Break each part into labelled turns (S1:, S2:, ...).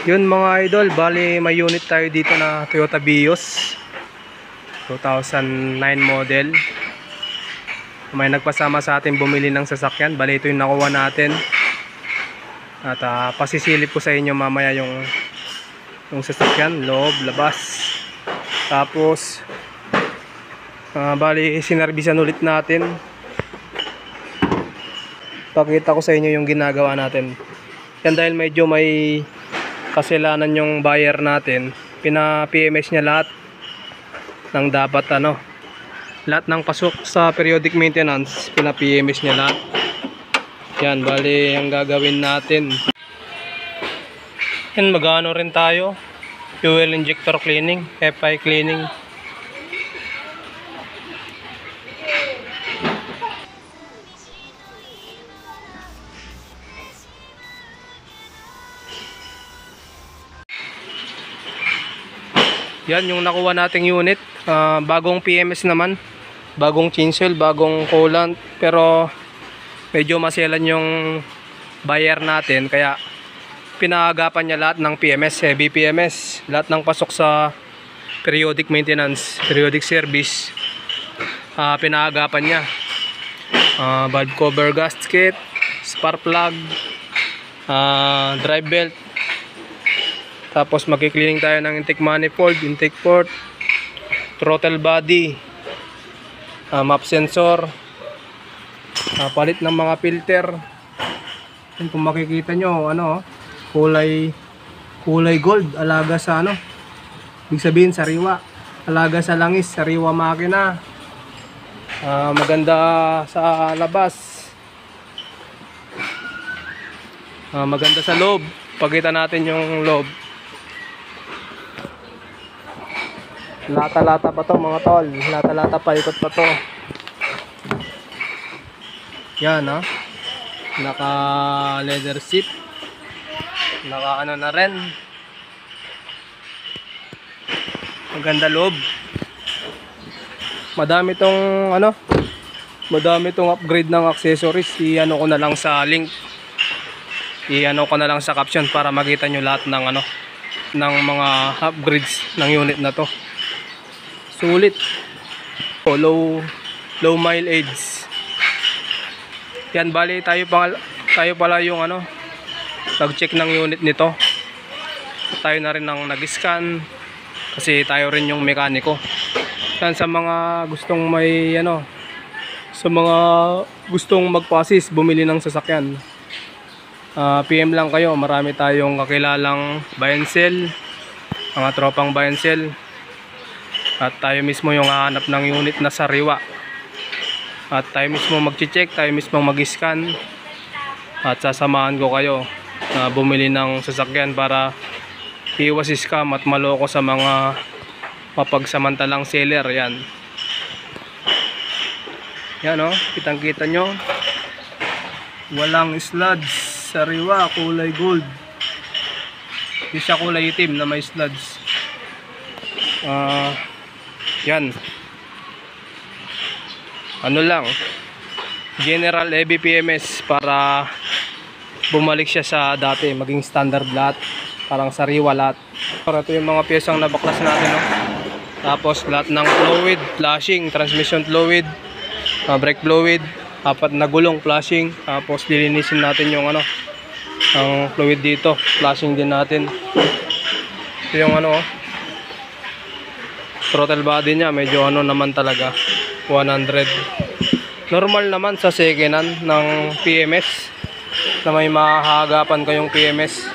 S1: Yun mga idol, bali may unit tayo dito na Toyota Vios 2009 model. May nagpasama sa atin bumili ng sasakyan, bali ito yung nakuha natin. At pasisilip ko sa inyo mamaya yung sasakyan, loob, labas. Tapos bali sinerbisan ulit natin. Pakita ko sa inyo yung ginagawa natin. Yan dahil medyo may kasalanan yung buyer natin, pina-PMS niya lahat ng dapat lahat ng pasok sa periodic maintenance, pina-PMS niya lahat. Yan, bali ang gagawin natin. Yan, mag-ano rin tayo, fuel injector cleaning, FI cleaning. Yan yung nakuha nating unit, bagong PMS naman, bagong chainsail, bagong coolant, pero medyo maselan yung buyer natin kaya pinaagapan niya lahat ng PMS, heavy PMS, lahat ng pasok sa periodic maintenance, periodic service, pinaagapan niya. Valve cover gasket, spark plug, drive belt. Tapos magki-cleaning tayo ng intake manifold, intake port, throttle body, map sensor, palit ng mga filter. Yan, kung makikita nyo, kulay gold, alaga sa ibig sabihin sariwa, alaga sa langis, sariwa makina. Maganda sa labas, maganda sa loob. Pakita natin yung loob. Lata-lata pa to mga tol, lata-lata pa, ikot pa to. Yan naka leather seat, naka na rin. Maganda loob. Madami tong madami tong upgrade ng accessories. I-ano ko na lang sa link, i-ano ko na lang sa caption para makita nyo lahat ng ng mga upgrades ng unit na to. Sulit. Low mileage. Yan, bali tayo pala yung nag-check ng unit nito. Tayo na rin ang nag-scan kasi tayo rin yung mekaniko. Yan, sa mga gustong sa mga gustong magpa-assist bumili ng sasakyan, PM lang kayo. Marami tayong kakilalang buy and sell, mga tropang buy and sell. At tayo mismo yung hahanap ng unit na sariwa. At tayo mismo mag-check, tayo mismo mag-scan. At sasamahan ko kayo na bumili ng sasakyan para iwas scam at maloko sa mga mapagsamantalang seller. Yan. Yan kitang-kita nyo. Walang sludge, sariwa, kulay gold. Hindi siya kulay itim na may sludge. Yan. Lang, general heavy PMS para bumalik siya sa dati, maging standard lahat, parang sariwa lahat. Ito yung mga piyesang nabaklas natin Tapos lahat ng fluid, flashing, transmission fluid, brake fluid, 4 na gulong, flashing. Tapos lilinisin natin yung ang fluid dito, flashing din natin. Ito yung throttle body nya, medyo naman talaga, 100. Normal naman sa second hand ng PMS na may mahagapan kayong PMS.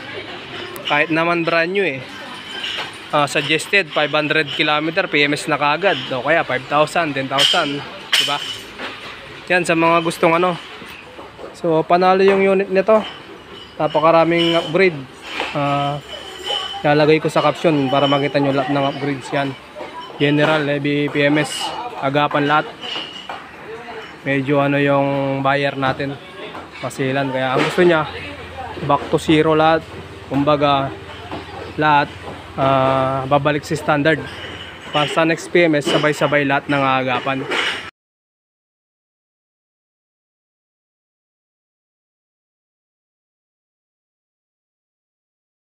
S1: Kahit naman brand new suggested 500 km PMS na kagad, o kaya 5,000, 10,000, diba? Yan, sa mga gustong So panalo yung unit nito, napakaraming upgrade. Lalagay ko sa caption para makita nyo lahat ng upgrades. Yan, general heavy PMS, agapan lahat. Medyo yung buyer natin, pasilan, kaya ang gusto niya back to zero lahat. Kumbaga lahat babalik si standard. Para sa next PMS sabay-sabay lahat ng agapan.